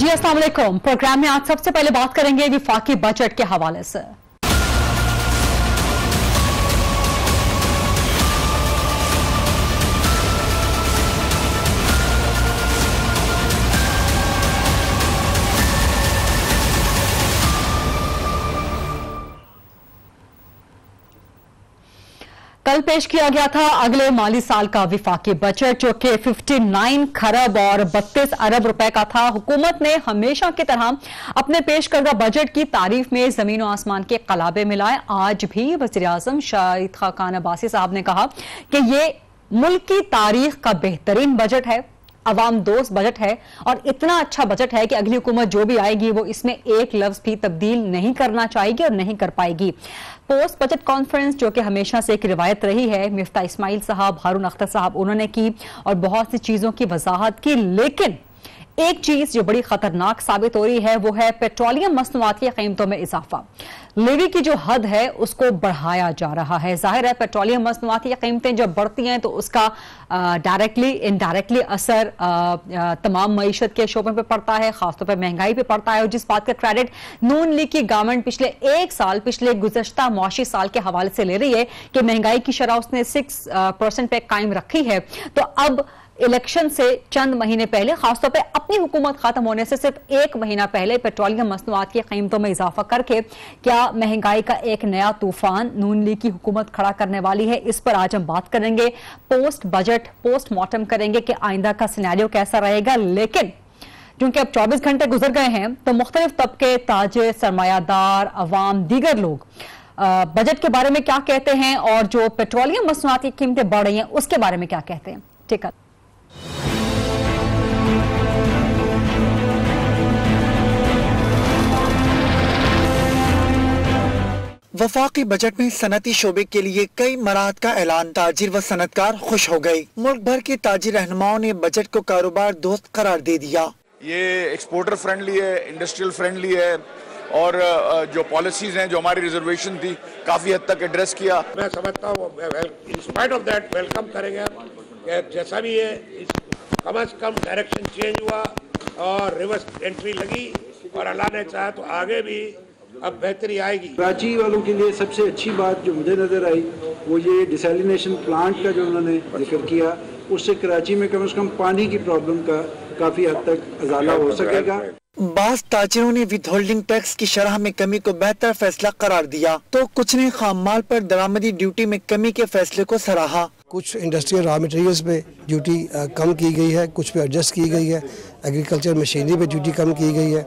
जी अस्सलाम वालेकुम। प्रोग्राम में आज सबसे पहले बात करेंगे विफाकी बजट के हवाले से। कल पेश किया गया था अगले माली साल का विफाकी बजट, जो कि 59 खरब और 32 अरब रुपए का था। हुकूमत ने हमेशा की तरह अपने पेश करदा बजट की तारीफ में जमीन और आसमान के कलाबे मिलाए। आज भी वज़ीर आज़म शाहिद खाकान अब्बासी साहब ने कहा कि ये मुल्क की तारीख का बेहतरीन बजट है, अवाम दोस्त बजट है और इतना अच्छा बजट है कि अगली हुकूमत जो भी आएगी वो इसमें एक लफ्ज भी तब्दील नहीं करना चाहेगी और नहीं कर पाएगी। पोस्ट बजट कॉन्फ्रेंस जो कि हमेशा से एक रिवायत रही है, मिफ्ता इस्माइल साहब, हारून अख्तर साहब, उन्होंने की और बहुत सी चीजों की वजाहत की, लेकिन एक चीज जो बड़ी खतरनाक साबित हो रही है वो है पेट्रोलियम मसनूआत की कीमतों में इजाफा। लेवी की जो हद है उसको बढ़ाया जा रहा है। जाहिर है पेट्रोलियम मसनूआत की कीमतें जब बढ़ती हैं तो उसका डायरेक्टली इनडायरेक्टली असर तमाम मईशत के शोबे पे पड़ता है, खासतौर पर महंगाई पे पड़ता है। और जिस बात का क्रेडिट नून लीग की गवर्नमेंट पिछले गुज़श्ता मौशी साल के हवाले से ले रही है कि महंगाई की शरह उसने 6% पे कायम रखी है, तो अब इलेक्शन से चंद महीने पहले, खासतौर पर अपनी हुकूमत खत्म होने से सिर्फ एक महीना पहले पेट्रोलियम मसनूआत की कीमतों में इजाफा करके क्या महंगाई का एक नया तूफान नून लीग की हुकूमत खड़ा करने वाली है? इस पर आज हम बात करेंगे। पोस्ट बजट पोस्टमार्टम करेंगे कि आइंदा का सिनेरियो कैसा रहेगा। लेकिन क्योंकि अब 24 घंटे गुजर गए हैं तो मुख्तलिफ तबके, ताजे, सरमायादार, अवाम, दीगर लोग बजट के बारे में क्या कहते हैं और जो पेट्रोलियम मसनूआत की कीमतें बढ़ रही हैं उसके बारे में क्या कहते हैं। ठीक है, वफाकी बजट में सनती शोबे के लिए कई मराहत का ऐलान। ताजिर व सनतकार खुश हो गए। मुल्क भर के ताजिर रहनुमाओं ने बजट को कारोबार दोस्त करार दे दिया। ये एक्सपोर्टर फ्रेंडली है, इंडस्ट्रियल फ्रेंडली है और जो पॉलिसीज हैं, जो हमारी रिजर्वेशन थी, काफी हद तक एड्रेस किया। मैं समझता हूँ in spite of that welcome करेंगे। जैसा भी है कम से कम डायरेक्शन चेंज हुआ और रिवर्स एंट्री लगी और अल्लाह ने चाहा तो आगे भी अब बेहतरी आएगी। कराची वालों के लिए सबसे अच्छी बात जो मुझे नजर आई वो ये डिसैलिनेशन प्लांट का जो उन्होंने जिक्र किया, उससे कराची में कम से कम पानी की प्रॉब्लम का काफी हद तक अजाला हो सकेगा। बास ताजिरों ने विद होल्डिंग टैक्स की शरह में कमी को बेहतर फैसला करार दिया तो कुछ ने खाम माल पर दरामदी ड्यूटी में कमी के फैसले को सराहा। कुछ इंडस्ट्रियल रॉ मटेरियल्स पे ड्यूटी कम की गई है, कुछ पे एडजस्ट की गई है। एग्रीकल्चर मशीनरी पे ड्यूटी कम की गई है,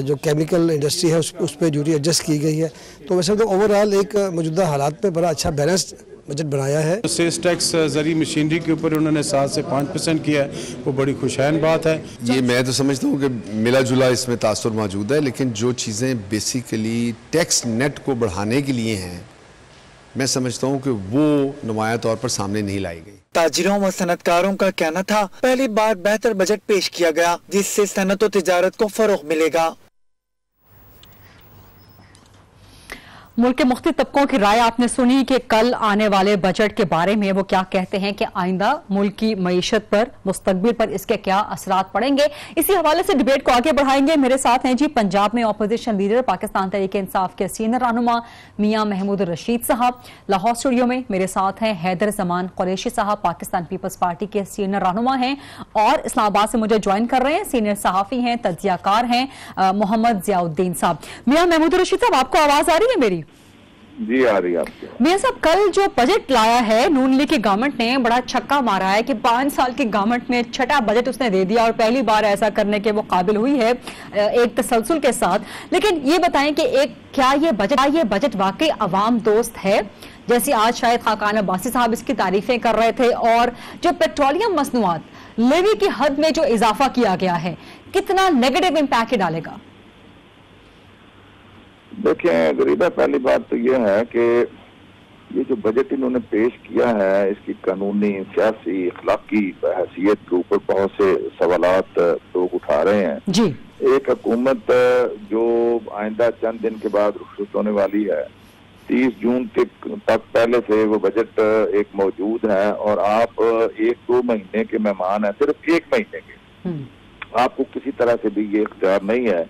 जो केमिकल इंडस्ट्री है उस पे ड्यूटी एडजस्ट की गई है। तो वैसे तो ओवरऑल एक मौजूदा हालात में बड़ा अच्छा बैलेंस्ड बजट बनाया है। सेल्स टैक्स जरी मशीनरी के ऊपर उन्होंने 7 से 5% किया है, वो बड़ी खुशहाल बात है। ये मैं तो समझता हूँ कि मिला जुला इसमें तासुर मौजूद है, लेकिन जो चीज़ें बेसिकली टैक्स नेट को बढ़ाने के लिए हैं, मैं समझता हूँ कि वो नुमाया तौर पर सामने नहीं लाई गई। ताजिरों व सनतकारों का कहना था पहली बार बेहतर बजट पेश किया गया जिससे सनत व तिजारत को फरोग मिलेगा। मुल्क के मुख्तलिफ तबकों की राय आपने सुनी कि कल आने वाले बजट के बारे में वो क्या कहते हैं कि आइंदा मुल्क की मईशत पर, मुस्तकबिल पर इसके क्या असरात पड़ेंगे। इसी हवाले से डिबेट को आगे बढ़ाएंगे। मेरे साथ हैं जी पंजाब में अपोजिशन लीडर, पाकिस्तान तहरीक इंसाफ के सीनियर रहनुमा मियां महमूद रशीद साहब। लाहौर स्टूडियो में मेरे साथ हैं हैदर जमान कुरैशी साहब, पाकिस्तान पीपल्स पार्टी के सीनियर रहनुमा हैं। और इस्लामाबाद से मुझे ज्वाइन कर रहे हैं सीनियर सहाफ़ी हैं, तज्जियाकार हैं, मोहम्मद जियाउद्दीन साहब। मियां महमूद रशीद साहब, आपको आवाज आ रही है मेरी? जी आ रही है आपको। मियां साहब, कल जो बजट लाया है नून लीग की गवर्नमेंट ने, बड़ा छक्का मारा है कि 5 साल की गवर्नमेंट में छठा बजट उसने दे दिया और पहली बार ऐसा करने के वो काबिल हुई है एक तसलसल के साथ। लेकिन ये बताएं कि क्या ये बजट वाकई अवाम दोस्त है, जैसे आज शायद खाकान अब्बासी साहब इसकी तारीफें कर रहे थे, और जो पेट्रोलियम मसनूआत लेवी की हद में जो इजाफा किया गया है कितना नेगेटिव इम्पैक्ट डालेगा? देखें गरीबा, पहली बात तो ये है कि ये जो बजट इन्होंने पेश किया है इसकी कानूनी, सियासी, अखलाकी हैसियत के ऊपर बहुत से सवालात लोग उठा रहे हैं जी। एक हुकूमत जो आइंदा चंद दिन के बाद रुखसत होने वाली है, 30 जून तक पहले से वो बजट एक मौजूद है और आप 1-2 महीने के मेहमान हैं, सिर्फ 1 महीने के, आपको किसी तरह से भी ये इख्तियार नहीं है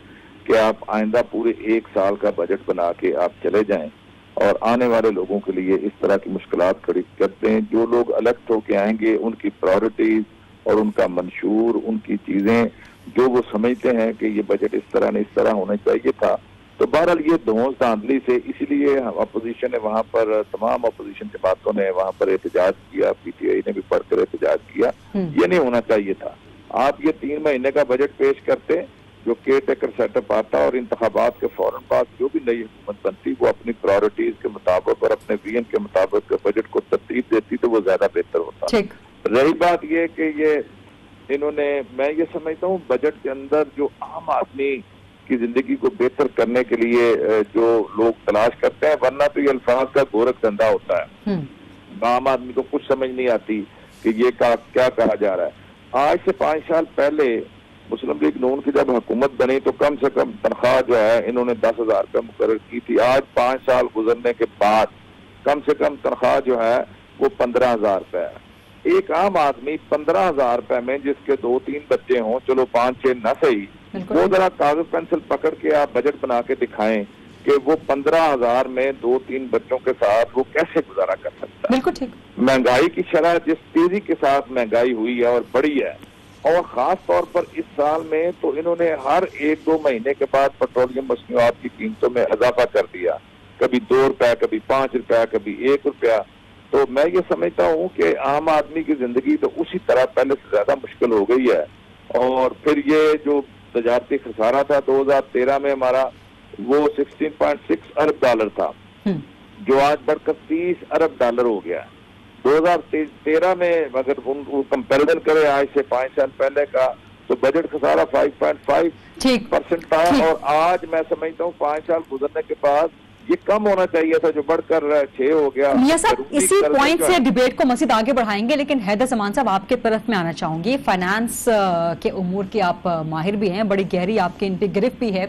कि आप आइंदा पूरे 1 साल का बजट बना के आप चले जाएं और आने वाले लोगों के लिए इस तरह की मुश्किलात खड़ी करते हैं। जो लोग अलग होके आएंगे उनकी प्रायोरिटीज और उनका मंशूर, उनकी चीजें जो वो समझते हैं कि ये बजट इस तरह नहीं इस तरह होना चाहिए था, तो बहरहाल ये धौंस धांधली से, इसीलिए अपोजिशन ने वहाँ पर, तमाम अपोजिशन जमातों ने वहाँ पर एहतजाज किया, PTI ने भी पढ़कर एहतजाज किया। ये नहीं होना चाहिए था। आप ये 3 महीने का बजट पेश करते, जो केयर टेकर सेटअप आता और इंतखाबात के फौरन बाद जो भी नई हुकूमत बनती वो अपनी प्रायोरिटीज के मुताबिक और अपने विजन के मुताबिक बजट को तरतीब देती तो वो ज्यादा बेहतर होता। रही बात ये कि ये इन्होंने, मैं ये समझता हूँ बजट के अंदर जो आम आदमी की जिंदगी को बेहतर करने के लिए जो लोग तलाश करते हैं, वरना तो ये अल्फाज का गोरख धंधा होता है। आम आदमी को कुछ समझ नहीं आती कि ये क्या कहा जा रहा है। आज से 5 साल पहले मुस्लिम लीग नून की जब हुकूमत बनी तो कम से कम तनख्वाह जो है इन्होंने 10,000 रुपये मुकर्रर की थी। आज 5 साल गुजरने के बाद कम से कम तनख्वाह जो है वो 15,000 रुपये है। एक आम आदमी 15,000 रुपये में जिसके 2-3 बच्चे हों, चलो 5-6 न सही, वो जरा कागज पेंसिल पकड़ के आप बजट बना के दिखाएं कि वो 15,000 में 2-3 बच्चों के साथ वो कैसे गुजारा कर सकता है। बिल्कुल ठीक। महंगाई की शरह जिस तेजी के साथ महंगाई हुई है और बढ़ी है, और खास तौर पर इस साल में तो इन्होंने हर 1-2 महीने के बाद पेट्रोलियम मसनूआत की कीमतों में इजाफा कर दिया, कभी 2 रुपया, कभी 5 रुपया, कभी 1 रुपया। तो मैं ये समझता हूँ कि आम आदमी की जिंदगी तो उसी तरह पहले से ज्यादा मुश्किल हो गई है। और फिर ये जो तजारती खसारा था 2013 में हमारा, वो 16.6 अरब डॉलर था, जो आज बढ़कर 30 अरब डॉलर हो गया। 2013 में अगर वो कंपेरिजन करें आज से 5 साल पहले का, तो बजट खसारा 5.5% था, और आज मैं समझता हूँ 5 साल गुजरने के बाद ये कम होना चाहिए था, जो बढ़कर 6 हो गया। मियां साहब, इसी पॉइंट से डिबेट को मजीद आगे बढ़ाएंगे, लेकिन हैदर समान साहब आपके तरफ में आना चाहूंगी। फाइनेंस के उमूर की आप माहिर भी हैं, बड़ी गहरी आपकी इन पे गिरफ्त भी है।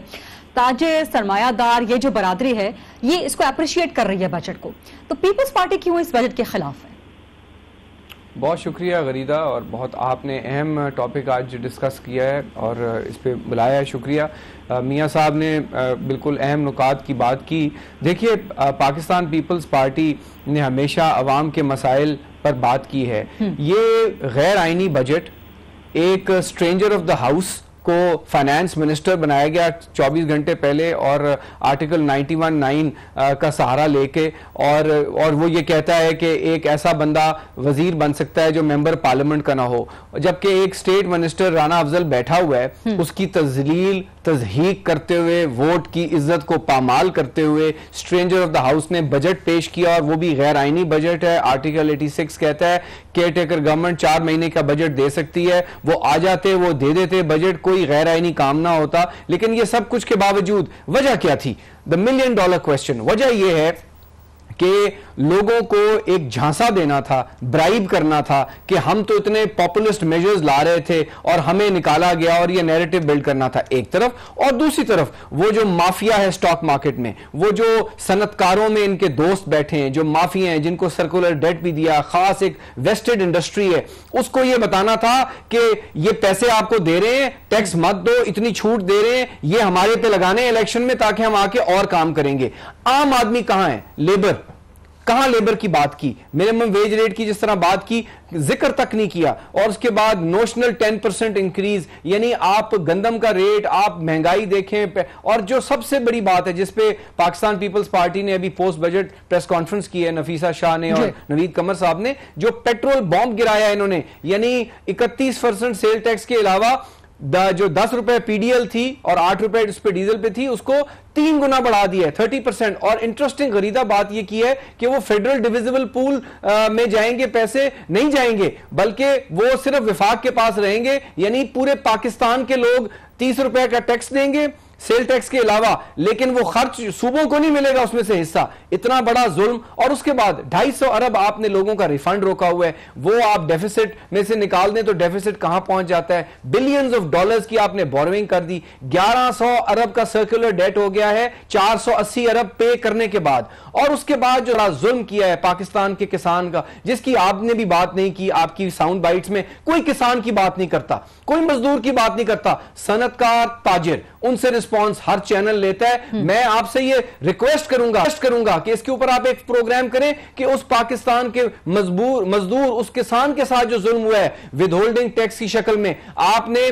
ताजे सरमायादार ये जो बरादरी है ये इसको अप्रिशिएट कर रही है बजट को, तो पीपल्स पार्टी क्यों इस बजट के खिलाफ है? बहुत शुक्रिया गरीदा, और बहुत आपने अहम टॉपिक आज डिस्कस किया है और इस पे बुलाया है, शुक्रिया। मियां साहब ने बिल्कुल अहम नुकात की बात की। देखिए, पाकिस्तान पीपल्स पार्टी ने हमेशा अवाम के मसाइल पर बात की है। ये गैर आइनी बजट, एक स्ट्रेंजर ऑफ द हाउस को फाइनेंस मिनिस्टर बनाया गया 24 घंटे पहले, और आर्टिकल 91(9) का सहारा लेके, और वो ये कहता है कि एक ऐसा बंदा वजीर बन सकता है जो मेंबर पार्लियामेंट का ना हो, जबकि एक स्टेट मिनिस्टर राना अफजल बैठा हुआ है, उसकी तजलील तजहीक करते हुए, वोट की इज्जत को पामाल करते हुए स्ट्रेंजर ऑफ द हाउस ने बजट पेश किया, और वो भी गैर आइनी बजट है। आर्टिकल 86 कहता है केयर टेकर गवर्नमेंट 4 महीने का बजट दे सकती है। वो आ जाते, वो दे देते बजट, कोई गैर आइनी काम ना होता। लेकिन ये सब कुछ के बावजूद वजह क्या थी? The $1 million question. वजह यह है कि लोगों को एक झांसा देना था, ब्राइब करना था कि हम तो इतने पॉपुलिस्ट मेजर्स ला रहे थे और हमें निकाला गया, और ये नैरेटिव बिल्ड करना था एक तरफ। और दूसरी तरफ वो जो माफिया है स्टॉक मार्केट में, वो जो सनतकारों में इनके दोस्त बैठे हैं, जो माफिया हैं, जिनको सर्कुलर डेट भी दिया, खास एक वेस्टेड इंडस्ट्री है, उसको ये बताना था कि ये पैसे आपको दे रहे हैं, टैक्स मत दो, इतनी छूट दे रहे हैं, ये हमारे पे लगाने इलेक्शन में ताकि हम आके और काम करेंगे। आम आदमी कहां है? लेबर कहां? लेबर की बात की, मिनिमम वेज रेट की जिस तरह बात की, जिक्र तक नहीं किया। और उसके बाद नोशनल 10% इंक्रीज, यानी आप गंदम का रेट, आप महंगाई देखें। और जो सबसे बड़ी बात है जिसपे पाकिस्तान पीपल्स पार्टी ने अभी पोस्ट बजट प्रेस कॉन्फ्रेंस की है, नफीसा शाह ने और नवीद कमर साहब ने, जो पेट्रोल बॉम्ब गिराया इन्होंने, यानी 31% सेल टैक्स के अलावा जो 10 रुपए पीडीएल थी और 8 रुपए उस पर डीजल पे थी, उसको 3 गुना बढ़ा दिया है, 30%। और इंटरेस्टिंग गरीदा बात यह की है कि वो फेडरल डिविजिबल पूल में जाएंगे, पैसे नहीं जाएंगे, बल्कि वो सिर्फ विफाक के पास रहेंगे, यानी पूरे पाकिस्तान के लोग 30 रुपए का टैक्स देंगे, सेल टैक्स के अलावा, लेकिन वो खर्च सूबों को नहीं मिलेगा उसमें से हिस्सा। इतना बड़ा जुल्म, और उसके बाद 250 अरब आपने लोगों का रिफंड रोका हुआ है, वो आप डेफिसिट में से निकाल दें तो डेफिसिट कहां पहुंच जाता है, बिलियंस ऑफ डॉलर्स की आपने बोरोइंग कर दी, 1100 अरब का सर्कुलर डेट हो गया है 480 अरब पे करने के बाद। और उसके बाद जो जुल्म किया है पाकिस्तान के किसान का, जिसकी आपने भी बात नहीं की, आपकी साउंड बाइट्स में कोई किसान की बात नहीं करता, कोई मजदूर की बात नहीं करता, सनतकार, ताजिर, उनसे रिस्पांस हर चैनल लेता है। मैं आपसे ये रिक्वेस्ट करूंगा कि इसके ऊपर आप एक प्रोग्राम करें कि उस पाकिस्तान के मजदूर उस किसान के साथ जो जुल्म हुआ है विद होल्डिंग टैक्स की शक्ल में, आपने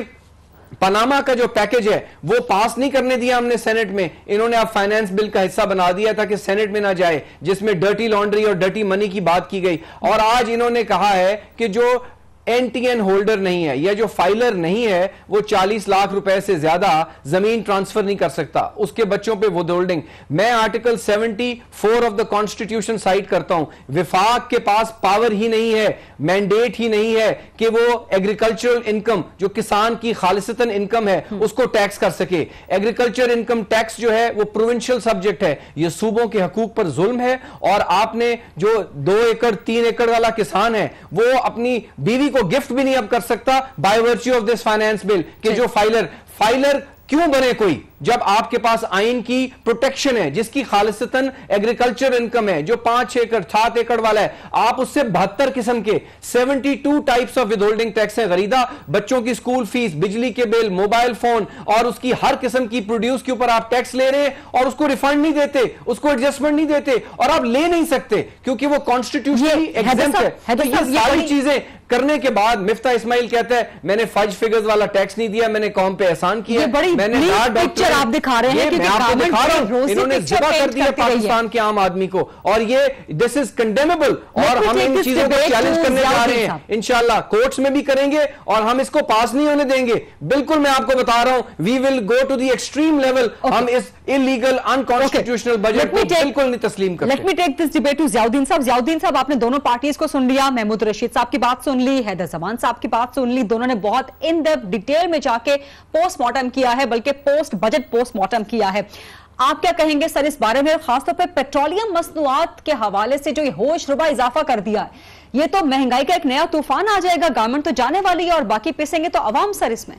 पनामा का जो पैकेज है वो पास नहीं करने दिया हमने सेनेट में, इन्होंने अब फाइनेंस बिल का हिस्सा बना दिया ताकि सेनेट में ना जाए, जिसमें डर्टी लॉन्ड्री और डर्टी मनी की बात की गई। और आज इन्होंने कहा है कि जो एनटीएन होल्डर नहीं है या जो फाइलर नहीं है वो 40 लाख रुपए से ज्यादा जमीन ट्रांसफर नहीं कर सकता, उसके बच्चों पे विद होल्डिंग। मैं article 74 of the constitution site करता हूं। विफाक के पास पावर ही नहीं है, मैंडेट ही नहीं है कि वो एग्रीकल्चरल इनकम जो किसान की खालिसतन इनकम है उसको टैक्स कर सके। एग्रीकल्चर इनकम टैक्स जो है वो प्रोविंशियल सब्जेक्ट है, ये सूबों के हकूक पर जुल्म है। और आपने जो 2 एकड़ 3 एकड़ वाला किसान है वो अपनी बीवी को गिफ्ट भी नहीं अब कर सकता by virtue of this finance bill कि जो फाइलर क्यों बने कोई, जब आपके पास आइन की प्रोटेक्शन है, जिसकी खालिसतन एग्रीकल्चर इनकम है, जो 5 एकड़ 7 एकड़ वाला है, आप उससे 72 किस्म के 72 टाइप्स ऑफ विदहोल्डिंग टैक्स है गरीदा। बच्चों की स्कूल फीस, बिजली के बिल, मोबाइल फोन और उसकी हर किस्म की प्रोड्यूस के ऊपर आप टैक्स ले रहे हैं और उसको रिफंड नहीं देते, उसको एडजस्टमेंट नहीं देते और आप ले नहीं सकते क्योंकि वो कॉन्स्टिट्यूशनली एग्जेम्प्ट है। तो ये सारी चीजें करने के बाद मिफ्ता इस्माइल कहता है मैंने फज फिगर्स वाला टैक्स नहीं दिया, मैंने कौम पे एहसान किया। मैंने पिक्चर आप दिखा रहे हैं कि इन्होंने जबा कर दिया पाकिस्तान के आम आदमी को, और ये दिस इज कंडेमेबल। और हम इन चीजों को चैलेंज करने जा रहे हैं, इंशाल्लाह कोर्ट्स में भी करेंगे और हम इसको पास नहीं होने देंगे। बिल्कुल मैं आपको बता रहा हूं, we will go to the extreme level. हम इस इलीगल अनकॉन्स्टिट्यूशनल बजट को बिल्कुल नहीं तस्लीम करते। Let me take this debate to Ziauddin sahab. Ziauddin साहब, आपने दोनों पार्टीज को सुन लिया, महमूद रशीद साहब की बात सुन ली, हैदर जमान साहब की बात सुन ली। दोनों ने बहुत इन डेप्थ डिटेल में जाके पोस्टमार्टम किया है, बल्कि बजट पोस्टमार्टम किया है। आप क्या कहेंगे सर इस बारे में, खासतौर पर पेट्रोलियम मसनूआत के हवाले से जो ये होश रुबा इजाफा कर दिया है, ये तो महंगाई का एक नया तूफान आ जाएगा। गवर्नमेंट तो जाने वाली है और बाकी पिसेंगे तो अवाम सर इसमें।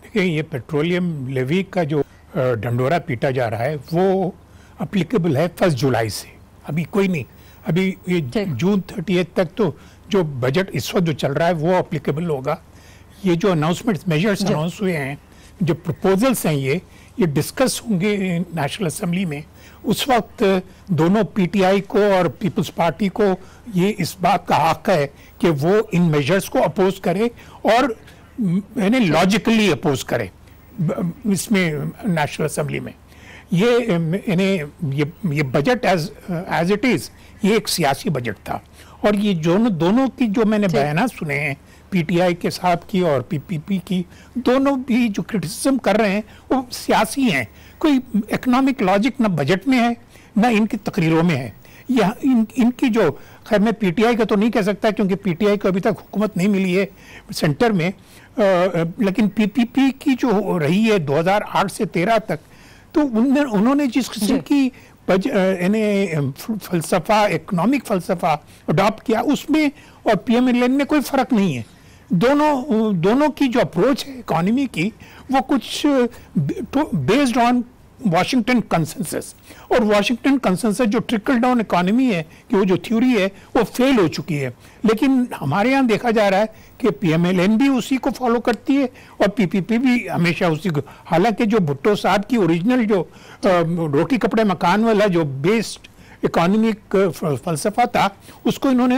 देखिए, ये पेट्रोलियम लेवी का जो ढंडोरा पीटा जा रहा है वो अप्लीकेबल है 1 जुलाई से, अभी कोई नहीं। अभी ये जून 30 तक तो जो बजट इस वक्त जो चल रहा है वो अप्लीकेबल होगा। ये जो अनाउंसमेंट्स मेजर्स अनाउंस हुए हैं, जो प्रपोजल्स हैं, ये डिस्कस होंगे नेशनल असेंबली में। उस वक्त दोनों पीटीआई को और पीपल्स पार्टी को ये इस बात का हक है कि वो इन मेजर्स को अपोज करे और यानी लॉजिकली अपोज करे इसमें नेशनल असेंबली में। ये बजट एज इट इज ये एक सियासी बजट था। और ये दोनों की जो मैंने बयान सुने हैं, पीटीआई के साथ की और पीपीपी की, दोनों भी जो क्रिटिसिज्म कर रहे हैं वो सियासी हैं। कोई इकोनॉमिक लॉजिक ना बजट में है ना इनकी तकरीरों में है। यह इनकी जो, खैर मैं पीटीआई का तो नहीं कह सकता क्योंकि पीटीआई को अभी तक हुकूमत नहीं मिली है सेंटर में, लेकिन पीपीपी की जो रही है 2008 से 13 तक, तो उन्होंने जिस किस्म की फलसफा, इकोनॉमिक फलसफा अडॉप्ट किया, उसमें और पीएमएलएन में कोई फर्क नहीं है। दोनों की जो अप्रोच है इकोनॉमी की वो कुछ बेस्ड ऑन वाशिंगटन कंसेंसस, और वाशिंगटन कंसेंसस जो ट्रिकल डाउन इकोनॉमी है कि वो जो थ्योरी है वो फेल हो चुकी है। लेकिन हमारे यहाँ देखा जा रहा है कि पीएमएलएन भी उसी को फॉलो करती है और पीपीपी भी हमेशा उसी को। हालांकि जो भुट्टो साहब की ओरिजिनल जो रोटी कपड़े मकान वाला जो बेस्ड इकोनॉमिक फलसफा था उसको इन्होंने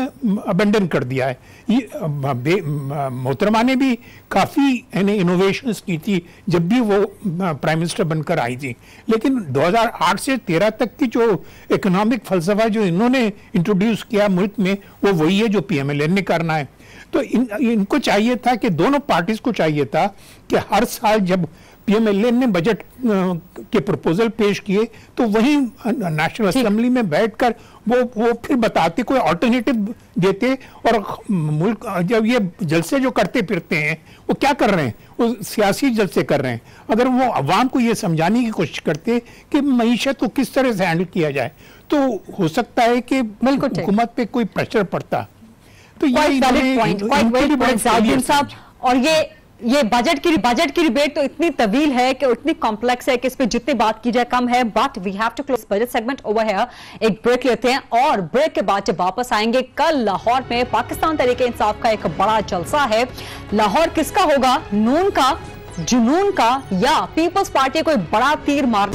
अबेंडन कर दिया है। ये मोहतरमा ने भी काफ़ी इनोवेशंस की थी जब भी वो प्राइम मिनिस्टर बनकर आई थी, लेकिन 2008 से 13 तक की जो इकोनॉमिक फलसफा जो इन्होंने इंट्रोड्यूस किया मुल्क में वो वही है जो पीएमएलएन ने करना है। तो इनको चाहिए था कि दोनों पार्टीज को चाहिए था कि हर साल जब PMLN ने बजट के प्रपोजल पेश किए तो वहीं नेशनल असेंबली में बैठकर वो फिर बताते, कोई ऑल्टरनेटिव देते। और मुल्क जब ये जलसे जो करते फिरते हैं वो क्या कर रहे हैं, वो सियासी जलसे कर रहे हैं। अगर वो अवाम को ये समझाने की कोशिश करते कि मईशत को किस तरह से हैंडल किया जाए तो हो सकता है कि हुकूमत पे कोई प्रेशर पड़ता। तो ये साहब, और ये बजट की डिबेट तो इतनी तवील है कि इतनी कॉम्प्लेक्स है कि इस पे जितनी बात की जाए कम है। But we have to close budget segment over here. एक ब्रेक लेते हैं और ब्रेक के बाद जब वापस आएंगे, कल लाहौर में पाकिस्तान तहरीक इंसाफ का एक बड़ा जलसा है। लाहौर किसका होगा, नून का, जुनून का या पीपल्स पार्टी कोई बड़ा तीर मार।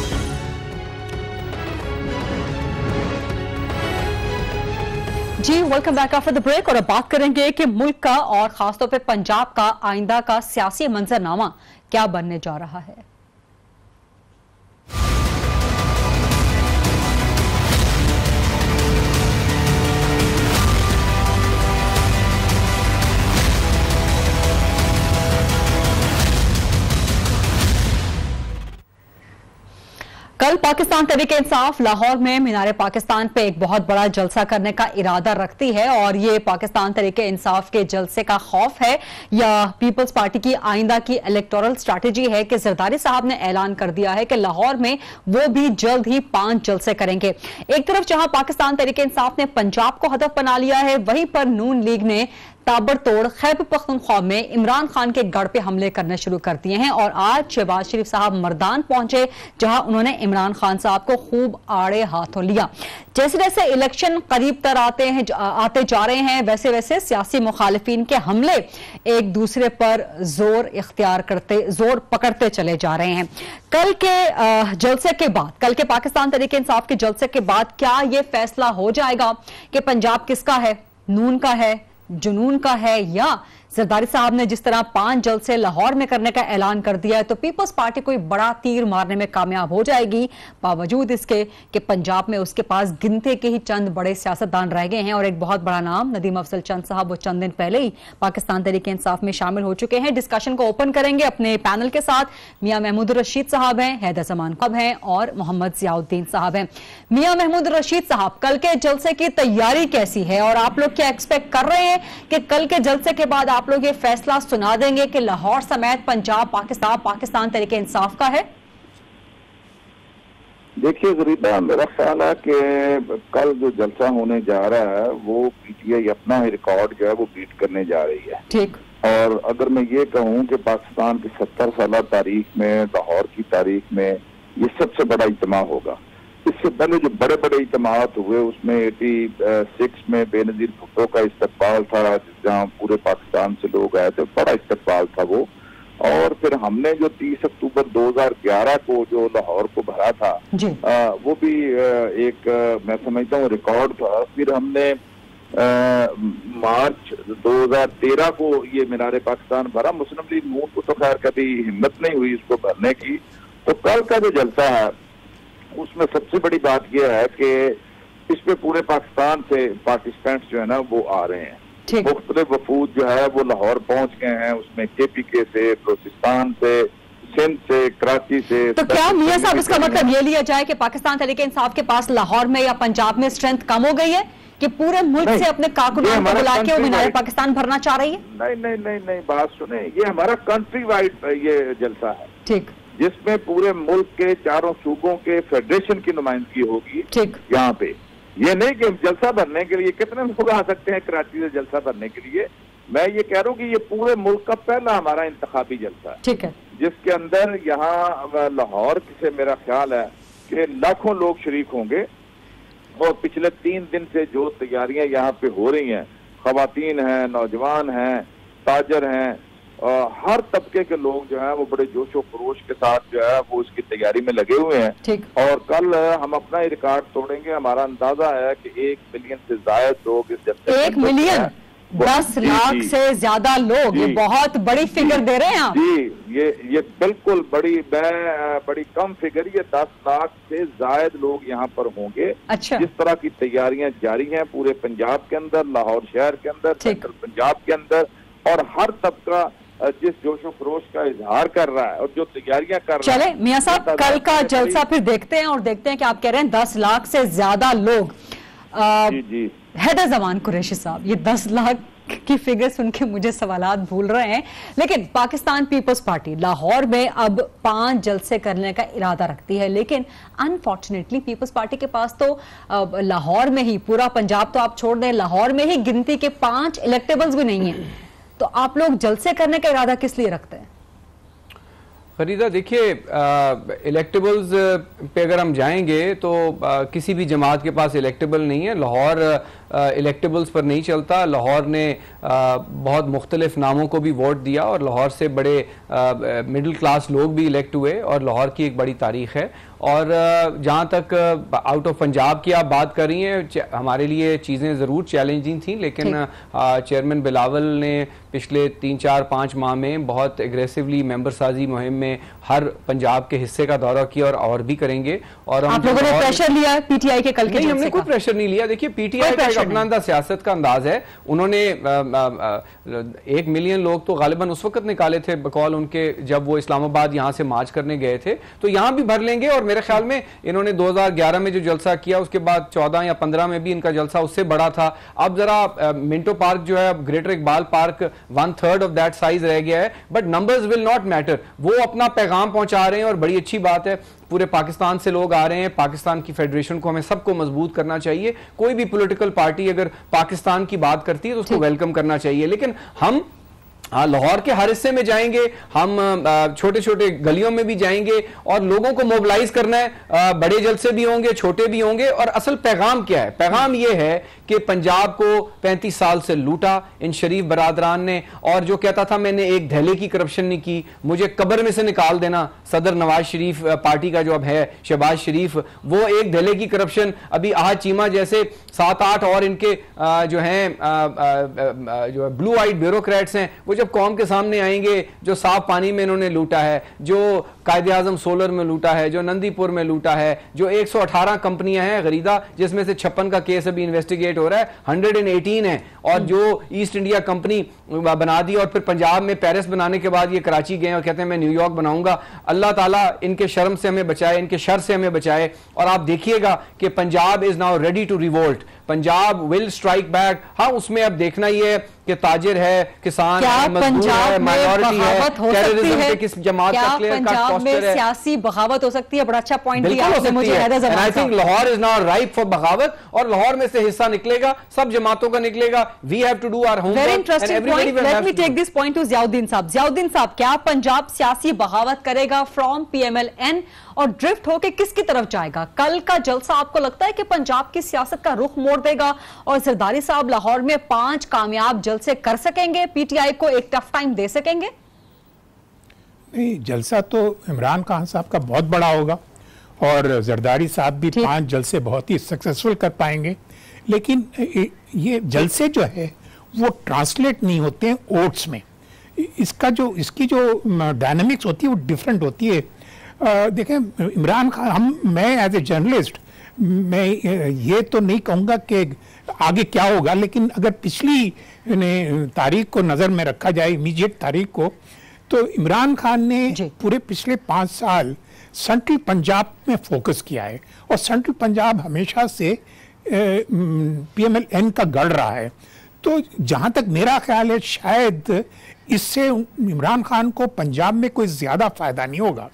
जी welcome back after the break. और अब बात करेंगे कि मुल्क का और खासतौर पे पंजाब का आइंदा का सियासी मंजरनामा क्या बनने जा रहा है। कल पाकिस्तान तहरीक इंसाफ लाहौर में मीनार पाकिस्तान पे एक बहुत बड़ा जलसा करने का इरादा रखती है। और ये पाकिस्तान तहरीक इंसाफ के जलसे का खौफ है या पीपल्स पार्टी की आइंदा की इलेक्टोरल स्ट्रैटेजी है कि जरदारी साहब ने ऐलान कर दिया है कि लाहौर में वो भी जल्द ही 5 जलसे करेंगे। एक तरफ जहां पाकिस्तान तहरीक इंसाफ ने पंजाब को हदफ बना लिया है, वहीं पर नून लीग ने ताबड़तोड़ खैबर पख्तूनख्वा में इमरान खान के गढ़ पे हमले करने शुरू कर दिए हैं। और आज शहबाज शरीफ साहब मर्दान पहुंचे जहां उन्होंने इमरान खान साहब को खूब आड़े हाथों लिया। जैसे जैसे इलेक्शन करीब तर आते जा रहे हैं वैसे वैसे सियासी मुखालिफिन के हमले एक दूसरे पर जोर पकड़ते चले जा रहे हैं। कल के जलसे के बाद, कल के पाकिस्तान तहरीक इंसाफ के जलसे के बाद क्या यह फैसला हो जाएगा कि पंजाब किसका है, नून का है, जुनून का है, या जरदारी साहब ने जिस तरह 5 जलसे लाहौर में करने का ऐलान कर दिया है तो पीपल्स पार्टी कोई बड़ा तीर मारने में कामयाब हो जाएगी, बावजूद इसके कि पंजाब में उसके पास गिनते के ही चंद बड़े सियासतदान रह गए हैं। और एक बहुत बड़ा नाम नदीम अफजल चंद साहब वो चंद दिन पहले ही पाकिस्तान तहरीक इंसाफ में शामिल हो चुके हैं। डिस्कशन को ओपन करेंगे अपने पैनल के साथ। मियां महमूद रशीद साहब हैं, हैदर जमान साहब हैं और मोहम्मद जियाउद्दीन साहब हैं। मियां महमूद रशीद साहब, कल के जलसे की तैयारी कैसी है और आप लोग क्या एक्सपेक्ट कर रहे हैं कि कल के जलसे के बाद आप लोग ये फैसला सुना देंगे कि लाहौर समेत पंजाब पाकिस्तान तहरीक इंसाफ का है? देखिए गरीबा, मेरा ख्याल है कि कल जो जलसा होने जा रहा है वो पीटीआई अपना ही रिकॉर्ड जो है वो बीट करने जा रही है। ठीक। और अगर मैं ये कहूँ कि पाकिस्तान की 70 साल तारीख में, लाहौर की तारीख में ये सबसे बड़ा इज्तिमा होगा। इससे पहले जो बड़े बड़े इज्तिमात हुए उसमें 86 में बेनजीर भुट्टो का इस्तकबाल था, जहाँ पूरे पाकिस्तान से लोग आए थे, बड़ा इस्तकबाल था वो। और फिर हमने जो 30 अक्टूबर 2011 को जो लाहौर को भरा था वो भी एक मैं समझता हूँ रिकॉर्ड था। फिर हमने मार्च 2013 को ये मीनार पाकिस्तान भरा। मुस्लिम लीग नून को तो खैर कभी हिम्मत नहीं हुई इसको भरने की। तो कल का जो जलसा है उसमें सबसे बड़ी बात यह है कि इसमें पूरे पाकिस्तान से पार्टिसिपेंट्स जो है ना वो आ रहे हैं। मुख्तलिफ वफूद जो है वो लाहौर पहुंच गए हैं, उसमें KPK से, बलोचिस्तान से, सिंध से, कराची से। तो क्या मियां साहब इसका मतलब ये लिया जाए कि पाकिस्तान तहरीक इंसाफ के पास लाहौर में या पंजाब में स्ट्रेंथ कम हो गई है कि पूरे मुल्क से अपने कारकुनान को बुला के वो मीनार पाकिस्तान भरना चाह रही है? नहीं, बात सुने, ये हमारा कंट्री वाइड ये जलसा है। ठीक। जिसमें पूरे मुल्क के चारों सूबों के फेडरेशन की नुमाइंदगी होगी। ठीक। यहाँ पे ये नहीं कि जलसा भरने के लिए कितने लोग आ सकते हैं कराची से जलसा भरने के लिए। मैं ये कह रहा हूँ कि ये पूरे मुल्क का पहला हमारा इंतखाबी जलसा है। ठीक है। जिसके अंदर यहाँ लाहौर से मेरा ख्याल है कि लाखों लोग शरीक होंगे। और पिछले 3 दिन से जो तैयारियां यहाँ पे हो रही हैं, खवातीन हैं, नौजवान हैं, ताजर हैं, हर तबके के लोग जो है वो बड़े जोशो खरोश के साथ जो है वो इसकी तैयारी में लगे हुए हैं। और कल हम अपना ही रिकॉर्ड तोड़ेंगे। हमारा अंदाजा है कि 1 मिलियन से ज्यादा लोग इस जलसे 1 मिलियन 10 लाख से ज्यादा लोग, ये बहुत बड़ी फिगर दे रहे हैं आप। जी, ये बिल्कुल बड़ी कम फिगर, ये 10 लाख से ज्यादा लोग यहाँ पर होंगे। अच्छा। जिस तरह की तैयारियां जारी हैं पूरे पंजाब के अंदर, लाहौर शहर के अंदर, सेंट्रल पंजाब के अंदर, और हर तबका जिस जोशो खरोश का इजहार कर रहा है और जो तैयारियां कर रहा है। चले मियां साहब, कल का जलसा फिर देखते हैं और देखते हैं कि आप कह रहे हैं 10 लाख से ज्यादा लोग। जी हैदर जमान कुरैशी साहब, ये 10 लाख की फिगर सुन के मुझे सवालात भूल रहे हैं, लेकिन पाकिस्तान पीपल्स पार्टी लाहौर में अब 5 जलसे करने का इरादा रखती है, लेकिन अनफॉर्चुनेटली पीपल्स पार्टी के पास तो लाहौर में ही, पूरा पंजाब तो आप छोड़ दें, लाहौर में ही गिनती के 5 इलेक्टेबल्स भी नहीं है। तो आप लोग जलसे करने का इरादा किस लिए रखते हैं? फरीदा, देखिए, इलेक्टेबल्स पे अगर हम जाएंगे तो किसी भी जमात के पास इलेक्टेबल नहीं है। लाहौर इलेक्टेबल्स पर नहीं चलता। लाहौर ने बहुत मुख्तलिफ नामों को भी वोट दिया और लाहौर से बड़े मिडिल क्लास लोग भी इलेक्ट हुए और लाहौर की एक बड़ी तारीख है। और जहाँ तक आउट ऑफ पंजाब की आप बात कर रही हैं, हमारे लिए चीज़ें ज़रूर चैलेंजिंग थी, लेकिन चेयरमैन बिलावल ने पिछले 3-4-5 माह में बहुत एग्रेसिवली मेंबर साजी मुहिम में हर पंजाब के हिस्से का दौरा किया और भी करेंगे। और आप लोगों ने प्रेशर लिया पीटीआई के कल के? नहीं, हमने कोई प्रेशर नहीं लिया। देखिए, पीटीआई का अपना सियासत का अंदाज है। उन्होंने 1 मिलियन लोग तो गालिबन उस वक्त निकाले थे बकौल उनके, जब वो इस्लामाबाद यहाँ से मार्च करने गए थे, तो यहाँ भी भर लेंगे। और मेरे ख्याल में इन्होंने 2011 में जो जलसा किया, उसके बाद 14 या 15 में भी इनका जलसा उससे बड़ा था। अब जरा मिंटो पार्क जो है, greater Iqbal park 1/3 of that size रह गया है, but numbers will not matter. वो अपना पैगाम पहुंचा रहे हैं और बड़ी अच्छी बात है। पूरे पाकिस्तान से लोग आ रहे हैं। पाकिस्तान की फेडरेशन को हमें सबको मजबूत करना चाहिए। कोई भी पॉलिटिकल पार्टी अगर पाकिस्तान की बात करती है तो उसको वेलकम करना चाहिए। लेकिन हम लाहौर के हर हिस्से में जाएंगे, हम छोटे छोटे गलियों में भी जाएंगे और लोगों को मोबिलाइज करना है। बड़े जलसे भी होंगे, छोटे भी होंगे। और असल पैगाम क्या है? पैगाम यह है कि पंजाब को 35 साल से लूटा इन शरीफ बरादरान ने, और जो कहता था मैंने एक धैले की करप्शन नहीं की, मुझे कब्र में से निकाल देना। सदर नवाज शरीफ पार्टी का जो अब है, शहबाज शरीफ, वो एक धैले की करप्शन अभी आज चीमा जैसे 7-8 और इनके जो हैं जो ब्लू आइड ब्यूरोक्रेट्स हैं, वो जब कौम के सामने आएंगे, जो साफ पानी में इन्होंने लूटा है, जो कायदे आजम सोलर में लूटा है, जो नंदीपुर में लूटा है, जो 118 कंपनियां हैं गरीदा, जिसमें से 56 का केस अभी इन्वेस्टिगेट हो रहा है, 118 है, और जो ईस्ट इंडिया कंपनी बना दी और फिर पंजाब में पेरिस बनाने के बाद ये कराची गए और कहते हैं मैं न्यूयॉर्क बनाऊंगा। अल्लाह ताला इनके शर्म से हमें बचाए, इनके शर से हमें बचाए। और आप देखिएगा कि Punjab is now ready to revolt. Punjab will strike back. हाँ, उसमें अब देखना ही है कि ताजिर है, किसान है, मजदूर है, माइनॉरिटी है, टेररिज्म के किस जमात का क्लियर कट पोस्टर है। सियासी बगावत हो सकती है। बड़ा अच्छा पॉइंट दिया आपने मुझे। I think Lahore is now ripe for बगावत, और लाहौर में से हिस्सा निकलेगा, सब जमातों का निकलेगा। We have to do our homework. Very interesting point. Let me take this point to Ziauddin sahab. Ziauddin साहब, क्या पंजाब सियासी बगावत करेगा फ्रॉम PMLN और ड्रिफ्ट होके किसकी तरफ जाएगा? कल का जलसा आपको लगता है कि पंजाब की सियासत का रुख मोड़ देगा और जरदारी साहब लाहौर में 5 कामयाब जलसे कर सकेंगे, PTI को एक टफ टाइम दे सकेंगे? नहीं, जलसा तो इमरान खान साहब का बहुत बड़ा होगा और जरदारी साहब भी 5 जलसे बहुत ही सक्सेसफुल कर पाएंगे। लेकिन ये जलसे जो है वो ट्रांसलेट नहीं होते हैं वोट्स में। इसकी जो डायनामिक्स होती है वो डिफरेंट होती है। देखें, इमरान खान, मैं एज ए जर्नलिस्ट मैं ये तो नहीं कहूँगा कि आगे क्या होगा, लेकिन अगर पिछली तारीख को नज़र में रखा जाए, इमीडिएट तारीख को, तो इमरान खान ने पूरे पिछले 5 साल सेंट्रल पंजाब में फोकस किया है और सेंट्रल पंजाब हमेशा से PMLN का गढ़ रहा है। तो जहाँ तक मेरा ख्याल है, शायद इससे इमरान खान को पंजाब में कोई ज़्यादा फायदा नहीं होगा।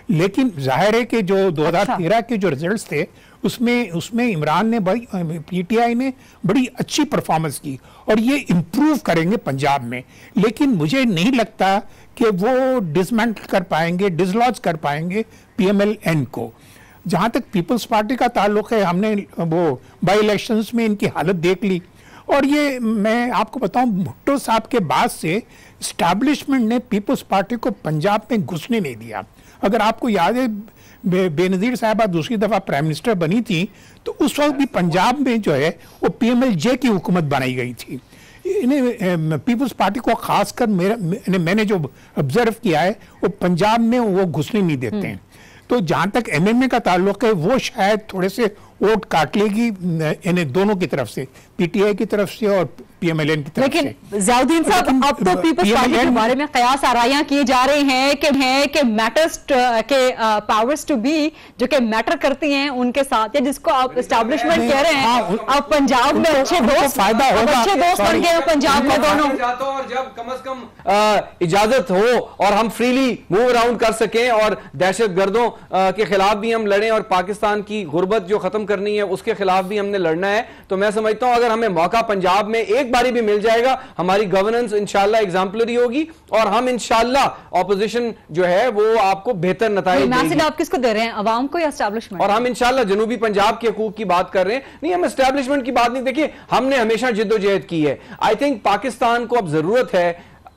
लेकिन जाहिर है कि जो 2013 के जो रिजल्ट्स थे उसमें इमरान ने PTI ने बड़ी अच्छी परफॉर्मेंस की और ये इम्प्रूव करेंगे पंजाब में। लेकिन मुझे नहीं लगता कि वो डिसमेंटल कर पाएंगे, डिसलॉज कर पाएंगे PMLN को। जहाँ तक पीपल्स पार्टी का ताल्लुक है, हमने वो बाई इलेक्शंस में इनकी हालत देख ली। और ये मैं आपको बताऊं, भुट्टो साहब के बाद से इस्टेब्लिशमेंट ने पीपल्स पार्टी को पंजाब में घुसने नहीं दिया। अगर आपको याद है, बेनजीर साहबा दूसरी दफ़ा प्राइम मिनिस्टर बनी थी तो उस वक्त भी पंजाब में जो है वो PMLJ की हुकूमत बनाई गई थी। इन्हें पीपल्स पार्टी को खासकर मैंने जो ऑब्जर्व किया है, वो पंजाब में वो घुसने नहीं देते हैं। तो जहाँ तक MMA का ताल्लुक है, वो शायद थोड़े से वोट काट लेगी इन्हें दोनों की तरफ से, पीटीआई की तरफ से और पीएमएलएन की तरफ से। लेकिन ज़ियाउद्दीन साहब, अब तो पीपल्स पार्टी के बारे में कयास आराइयां किए जा रहे हैं कि मैटर्स के पावर्स टू बी जो कि मैटर करती हैं उनके साथ, या जिसको आप एस्टैब्लिशमेंट कह रहे हैं, अब पंजाब में अच्छे दोस्त फायदा होगा, अच्छे दोस्त बन गए पंजाब में दोनों। और जब कम से कम इजाजत हो और हम फ्रीली मूव अराउंड कर सकें और दहशत गर्दों के खिलाफ भी हम लड़ें और पाकिस्तान की गुर्बत जो खत्म करनी है उसके खिलाफ भी हमने लड़ना है, तो मैं समझता हूं अगर हमें मौका पंजाब में एक बारी भी मिल जाएगा, हमारी गवर्नेंस इंशाल्लाह एग्जाम्पलरी होगी और हम इंशाल्लाह ऑपोजिशन जो है वो आपको बेहतर नताइज देगी। आप किसको दे रहे हैं, अवाम को या एस्टैब्लिशमेंट? और हम इंशाल्लाह जनूबी पंजाब के हकूक की बात कर रहे हैं, नहीं हम एस्टैब्लिशमेंट की बात नहीं। देखिए हमने हमेशा जिद्दोजहद की है। आई थिंक पाकिस्तान को अब जरूरत है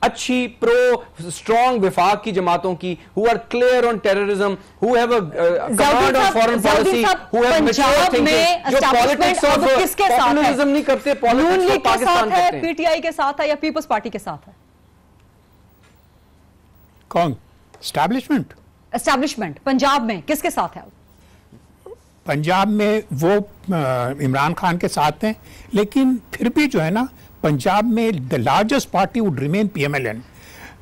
अच्छी प्रो स्ट्रॉन्ग विफाक की जमातों की, who are clear on terrorism, who have a command of foreign policy, who have mature thinking, जो politics of populism नहीं करते, politics of पाकिस्तान करते हैं। पीटीआई के साथ है या पीपल्स पार्टी के साथ है? कौन? एस्टैब्लिशमेंट पंजाब में किसके साथ है? पंजाब में वो इमरान खान के साथ हैं, लेकिन फिर भी जो है ना पंजाब में the largest party would remain PMLN.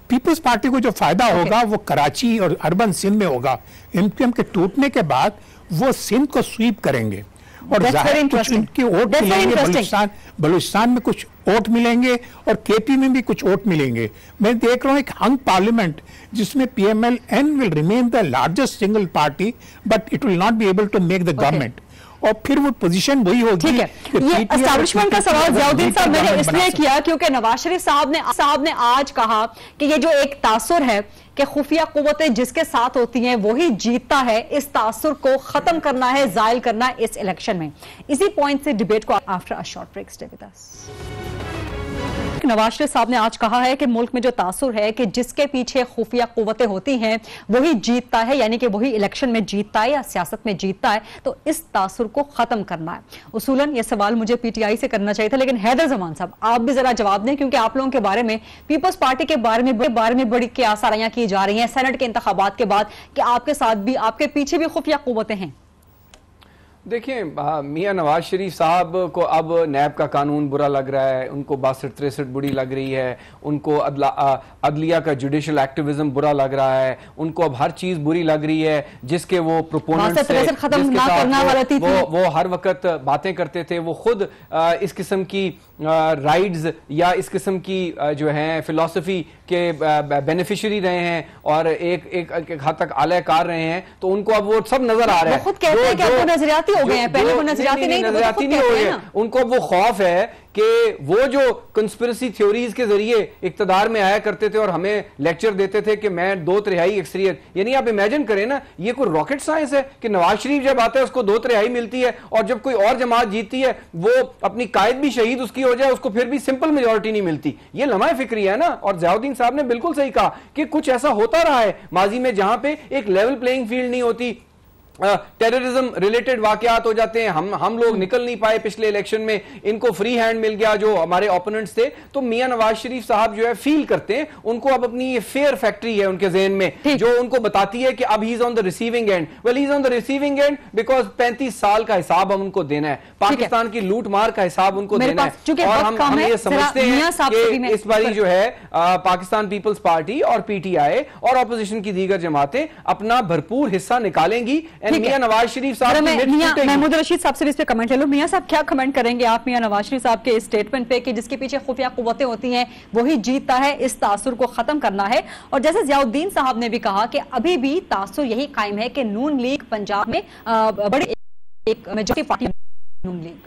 People's party को जो फायदा होगा वो कराची और अर्बन सिंध में होगा। एमपीएम के टूटने के बाद वो सिंध को स्वीप करेंगे और जाहिर कुछ उनके वोट मिलेंगे, बलूचिस्तान में कुछ वोट मिलेंगे और केपी में भी कुछ वोट मिलेंगे। मैं देख रहा हूँ एक हंग पार्लियामेंट जिसमें PMLN will remain the largest single party but it will not be able to make the government, और फिर वो पोजीशन वही होगी। ठीक है, ये एस्टैब्लिशमेंट का सवाल ज़ियाउद्दीन साहब मैंने इसलिए किया क्योंकि नवाज शरीफ साहब ने आज कहा कि ये जो एक तासुर है कि खुफिया कुव्वतें जिसके साथ होती हैं वही जीतता है, इस तासुर को खत्म करना है, जायल करना है इस इलेक्शन में। इसी पॉइंट से डिबेट को after a short break stay with us. Nawaz Sharif साहब ने आज कहा है कि मुल्क में जो तासुर है कि जिसके पीछे खुफिया कुव्वतें होती हैं वही जीतता है, यानी कि वही इलेक्शन में जीतता है या सियासत में जीतता है, तो इस तासुर को खत्म करना है। उसूलन ये सवाल मुझे पीटीआई से करना चाहिए था, लेकिन हैदर जमान साहब आप भी जरा जवाब दें, क्योंकि आप लोगों के बारे में, पीपल्स पार्टी के बारे में बड़ी कयास आराइयां की जा रही हैं सेनेट के इंतखाबात के बाद कि आपके साथ भी, आपके पीछे भी खुफिया कुव्वतें हैं। देखिए मियां नवाज शरीफ साहब को अब नैब का कानून बुरा लग रहा है, उनको 62-63 बुरी लग रही है, उनको अदलिया का जुडिशल एक्टिविज्म बुरा लग रहा है, उनको अब हर चीज बुरी लग रही है जिसके वो प्रोपोनेंट्स थे, वो हर वक्त बातें करते थे, वो खुद इस किस्म की राइड्स या इस किस्म की जो है फिलॉसफी के बेनिफिशियरी रहे हैं और एक हद तक आलाकार रहे हैं, तो उनको अब वो सब नजर आ रहा है। खुद कहते हैं कि अब वो नजरियाती हो गए हैं, पहले वो नजरियाती नहीं हो गए। उनको अब वो खौफ है कि वो जो कंस्पिरेसी थ्योरीज के जरिए इक्तदार में आया करते थे और हमें लेक्चर देते थे कि मैं 2/3 अक्सरियत, यानी आप इमेजिन करें ना, ये कोई रॉकेट साइंस है कि नवाज शरीफ जब आता है उसको 2/3 मिलती है और जब कोई और जमात जीतती है वो अपनी कायद भी शहीद उसकी हो जाए उसको फिर भी सिंपल मेजोरिटी नहीं मिलती। ये लम्हा फिक्री है ना। और ज़ियाउद्दीन साहब ने बिल्कुल सही कहा कि कुछ ऐसा होता रहा है माजी में जहां पे एक लेवल प्लेइंग फील्ड नहीं होती, टेररिज्म रिलेटेड वाकयात हो जाते हैं, हम लोग निकल नहीं पाए पिछले इलेक्शन में, इनको फ्री हैंड मिल गया जो हमारे ओपोनेंट्स थे। तो मियां नवाज शरीफ साहब जो है फील करते हैं, उनको अब अपनी ये फेयर फैक्ट्री है उनके ज़हन में जो उनको बताती है कि अब he is on the receiving end. Well he is on the receiving end because 35 साल का हिसाब हम उनको देना है, पाकिस्तान की लूट मार का हिसाब उनको देना है। और हम ये समझते हैं कि इस बारी जो है पाकिस्तान पीपल्स पार्टी और पीटीआई और ऑपोजिशन की दीगर जमातें अपना भरपूर हिस्सा निकालेंगी। मियां नवाज शरीफ साहब महमूद रशीद साहब से इस पे कमेंट ले लो। मियां साहब क्या कमेंट करेंगे आप मियां नवाज शरीफ साहब के स्टेटमेंट पे कि जिसके पीछे खुफिया कुव्वतें होती हैं वही जीतता है, इस तासुर को खत्म करना है। और जैसे ज़ियाउद्दीन साहब ने भी कहा कि अभी भी तासुर यही कायम है कि नून लीग पंजाब में बड़ी एक मेजॉरिटी पार्टी नून लीग।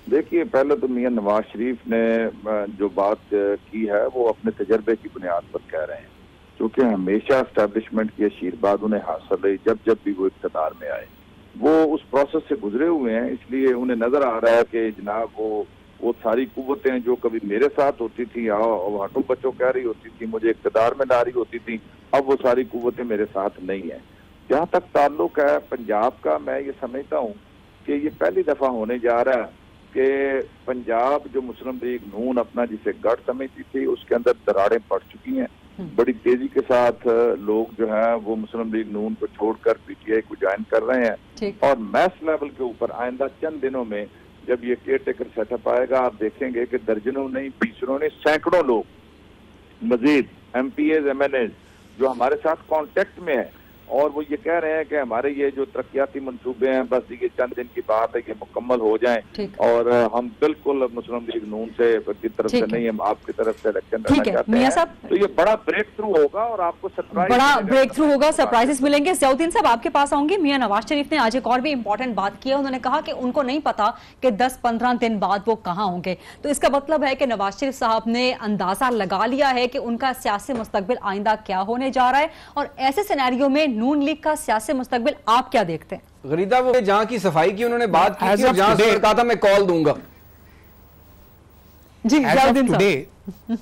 देखिए, पहले तो मियां नवाज शरीफ ने जो बात की है वो अपने तजर्बे की बुनियाद पर कह रहे हैं, क्योंकि हमेशा एस्टैब्लिशमेंट की आशीर्वाद उन्हें हासिल रही जब भी वो इक़्तिदार में आए। वो उस प्रोसेस से गुजरे हुए हैं, इसलिए उन्हें नजर आ रहा है कि जनाब वो सारी कुव्वतें जो कभी मेरे साथ होती थी और हाटू बच्चों कह रही होती थी, मुझे इक़्तिदार में ला रही होती थी, अब वो सारी कुव्वतें मेरे साथ नहीं है। जहाँ तक ताल्लुक है पंजाब का, मैं ये समझता हूँ कि ये पहली दफा होने जा रहा है कि पंजाब जो मुस्लिम लीग नून अपना जिसे गढ़ समझती थी उसके अंदर दरारें पड़ चुकी हैं। बड़ी तेजी के साथ लोग जो है वो मुस्लिम लीग नून को छोड़कर पीटीआई को ज्वाइन कर रहे हैं। और मैस लेवल के ऊपर आइंदा चंद दिनों में जब ये केयर टेकर सेटअप आएगा, आप देखेंगे कि दर्जनों नहीं, बीसों नहीं, सैकड़ों लोग मजीद MPAs MNAs जो हमारे साथ कांटेक्ट में है और वो ये कह रहे हैं कि हमारे ये जो तरक्याती मंसूबे हैं बस ये चंद दिन की बात है कि मुकम्मल हो जाएं और हम बिल्कुल मुस्लिम लीग नून से की तरफ से नहीं, हम आपकी तरफ से इलेक्शन लड़ना चाहते हैं। तो ये बड़ा ब्रेक थ्रू होगा और आपको सरप्राइज, बड़ा ब्रेक थ्रू होगा, सरप्राइजेस मिलेंगे। ज़ियाउद्दीन साहब आपके पास आऊंगे। मियां नवाज शरीफ ने आज एक और भी इंपॉर्टेंट बात की है। उन्होंने कहा कि उनको नहीं पता कि 10-15 दिन बाद वो कहाँ होंगे। तो इसका मतलब है कि नवाज शरीफ साहब ने अंदाजा लगा लिया है कि उनका सियासी मुस्तकबिल आइंदा क्या होने जा रहा है और ऐसे सिनेरियो में नून लीग का सियासी मुस्तकबिल आप क्या देखते हैं? गरीदा, वो जहां की सफाई की उन्होंने बात की थी और जहां से कहा था मैं कॉल दूंगा। जी,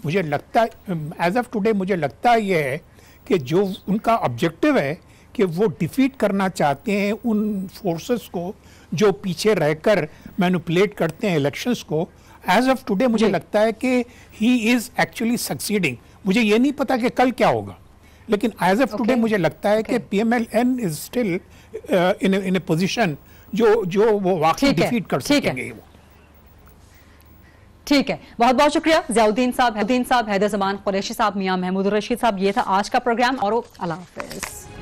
मुझे लगता है एज ऑफ टुडे मुझे लगता ये है कि जो उनका ऑब्जेक्टिव है कि वो डिफीट करना चाहते हैं उन फोर्सेस को जो पीछे रहकर मैनिपुलेट करते हैं इलेक्शंस को। एज ऑफ टुडे मुझे लगता है कि ही इज एक्चुअली सक्सीडिंग। मुझे ये नहीं पता कि कल क्या होगा, लेकिन एज ऑफ टुडे मुझे लगता है कि PMLN is still in A position जो वो वाकई डिफीट कर सकेंगे। ठीक है, बहुत बहुत शुक्रिया ज़ियाउद्दीन साहब, हैदर ज़मान कुरैशी साहब, मियां महमूद रशीद साहब। ये था आज का प्रोग्राम और अल्लाह हाफिज़।